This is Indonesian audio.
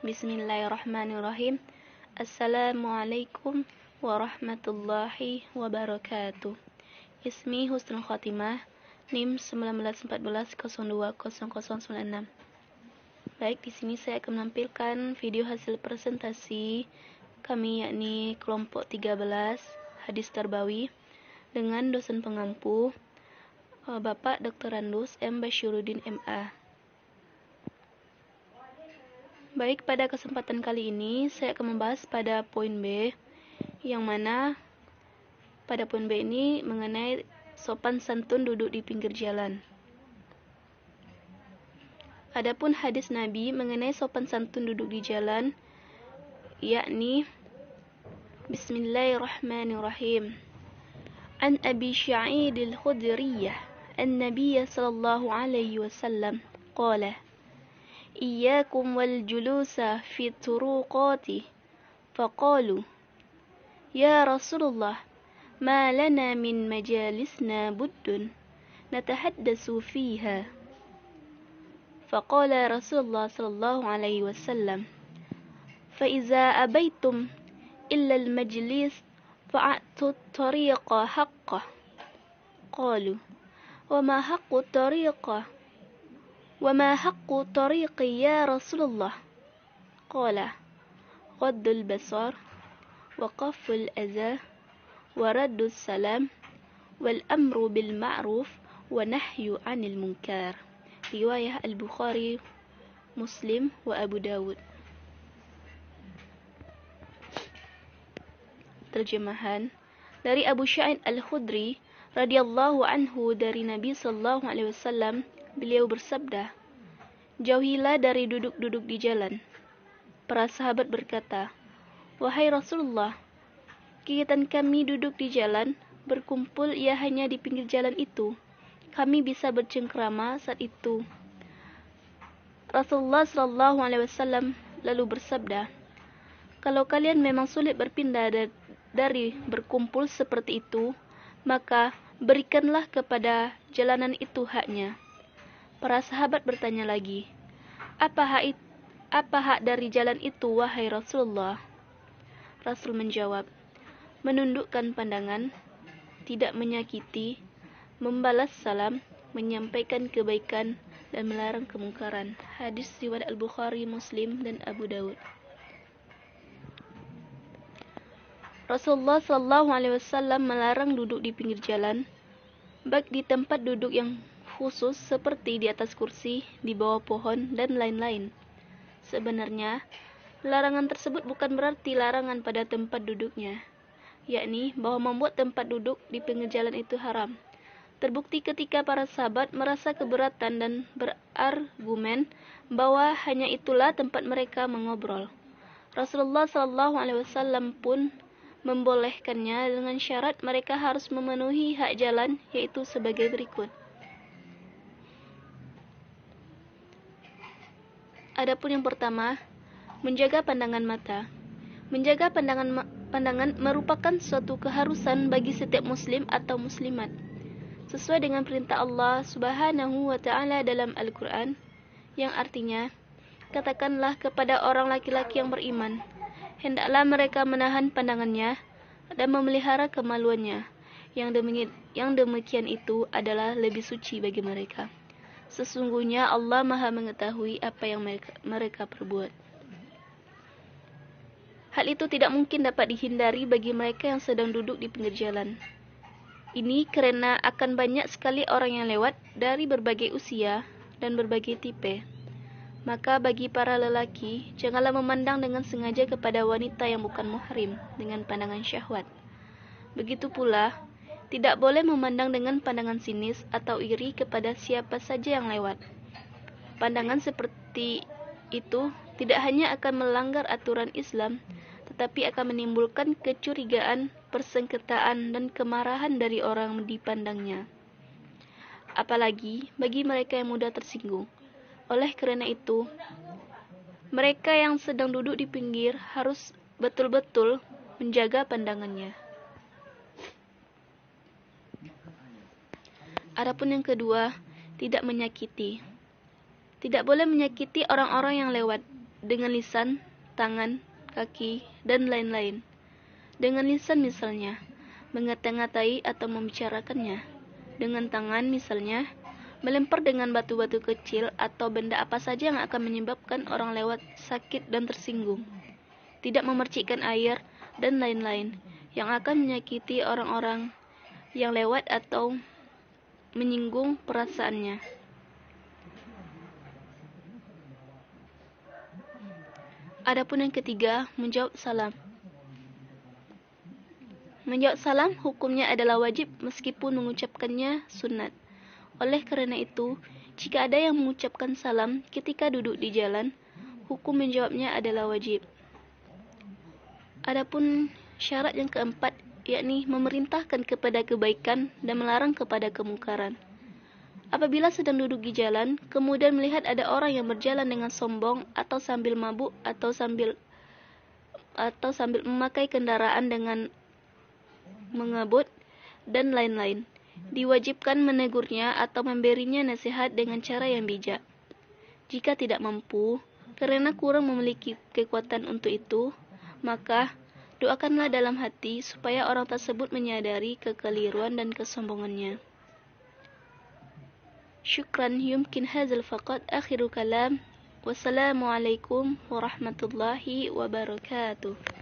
Bismillahirrahmanirrahim. Assalamualaikum warahmatullahi wabarakatuh. Ismi Husnul Khotimah, NIM 1914020096. Baik, di sini saya akan menampilkan video hasil presentasi kami, yakni kelompok 13 hadis Tarbawi dengan dosen pengampu Bapak Dr. Randus M. Basyiruddin MA. Baik, pada kesempatan kali ini saya akan membahas pada poin B, yang mana pada poin B ini mengenai sopan santun duduk di pinggir jalan. Adapun hadis Nabi mengenai sopan santun duduk di jalan, yakni Bismillahirrahmanirrahim. An Abi Sa'id al-Khudriyah an-Nabiy sallallahu alaihi wasallam qala إياكم والجلوس في الطرقات فقالوا يا رسول الله ما لنا من مجالسنا بد نتحدث فيها فقال رسول الله صلى الله عليه وسلم فإذا أبيتم إلا المجلس فأعطوا الطريق حقه قالوا وما حق الطريق وما حق طريقي يا رسول الله قال غض البصر وكف الأذى ورد السلام والأمر بالمعروف ونهي عن المنكر. Riwayah Al-Bukhari, Muslim, wa Abu Dawud. Terjemahan dari Abu Sa'id Al-Khudri radhiyallahu anhu dari Nabi sallallahu alaihi wasallam, beliau bersabda, jauhilah dari duduk-duduk di jalan. Para sahabat berkata, wahai Rasulullah, kegiatan kami duduk di jalan, berkumpul ia hanya di pinggir jalan itu. Kami bisa bercengkrama saat itu. Rasulullah sallallahu alaihi wasallam lalu bersabda, kalau kalian memang sulit berpindah dari berkumpul seperti itu, maka berikanlah kepada jalanan itu haknya. Para sahabat bertanya lagi, apa hak dari jalan itu, wahai Rasulullah? Rasul menjawab, menundukkan pandangan, tidak menyakiti, membalas salam, menyampaikan kebaikan, dan melarang kemungkaran. Hadis riwayat Al-Bukhari, Muslim, dan Abu Dawud. Rasulullah SAW melarang duduk di pinggir jalan, baik di tempat duduk yang khusus seperti di atas kursi, di bawah pohon, dan lain-lain. Sebenarnya, larangan tersebut bukan berarti larangan pada tempat duduknya, yakni bahwa membuat tempat duduk di pinggir jalan itu haram. Terbukti ketika para sahabat merasa keberatan dan berargumen bahwa hanya itulah tempat mereka mengobrol. Rasulullah SAW pun membolehkannya dengan syarat mereka harus memenuhi hak jalan, yaitu sebagai berikut. Adapun yang pertama, menjaga pandangan mata. Menjaga pandangan merupakan suatu keharusan bagi setiap muslim atau muslimat. Sesuai dengan perintah Allah Subhanahu wa taala dalam Al-Qur'an, yang artinya, katakanlah kepada orang laki-laki yang beriman, hendaklah mereka menahan pandangannya dan memelihara kemaluannya. Yang demikian itu adalah lebih suci bagi mereka. Sesungguhnya Allah Maha mengetahui apa yang mereka perbuat. Hal itu tidak mungkin dapat dihindari bagi mereka yang sedang duduk di pinggir jalan. Ini karena akan banyak sekali orang yang lewat dari berbagai usia dan berbagai tipe. Maka bagi para lelaki, janganlah memandang dengan sengaja kepada wanita yang bukan muhrim dengan pandangan syahwat. Begitu pula, tidak boleh memandang dengan pandangan sinis atau iri kepada siapa saja yang lewat. Pandangan seperti itu tidak hanya akan melanggar aturan Islam, tetapi akan menimbulkan kecurigaan, persengketaan, dan kemarahan dari orang dipandangnya. Apalagi bagi mereka yang mudah tersinggung. Oleh karena itu, mereka yang sedang duduk di pinggir harus betul-betul menjaga pandangannya. Adapun yang kedua, tidak menyakiti. Tidak boleh menyakiti orang-orang yang lewat. dengan lisan, tangan, kaki, dan lain-lain. Dengan lisan misalnya, mengata-ngatai atau membicarakannya. Dengan tangan misalnya, melempar dengan batu-batu kecil atau benda apa saja yang akan menyebabkan orang lewat sakit dan tersinggung. Tidak memercikkan air, dan lain-lain, yang akan menyakiti orang-orang yang lewat atau menyinggung perasaannya. Adapun yang ketiga, menjawab salam. Menjawab salam hukumnya adalah wajib meskipun mengucapkannya sunat. Oleh karena itu, jika ada yang mengucapkan salam ketika duduk di jalan, hukum menjawabnya adalah wajib. Adapun syarat yang keempat, yakni memerintahkan kepada kebaikan dan melarang kepada kemungkaran. Apabila sedang duduk di jalan, kemudian melihat ada orang yang berjalan dengan sombong atau sambil mabuk atau sambil memakai kendaraan dengan mengabut dan lain-lain, diwajibkan menegurnya atau memberinya nasihat dengan cara yang bijak. Jika tidak mampu, karena kurang memiliki kekuatan untuk itu, maka doakanlah dalam hati supaya orang tersebut menyadari kekeliruan dan kesombongannya. Syukran, yumkin hazal faqat akhiru kalam. Wassalamualaikum warahmatullahi wabarakatuh.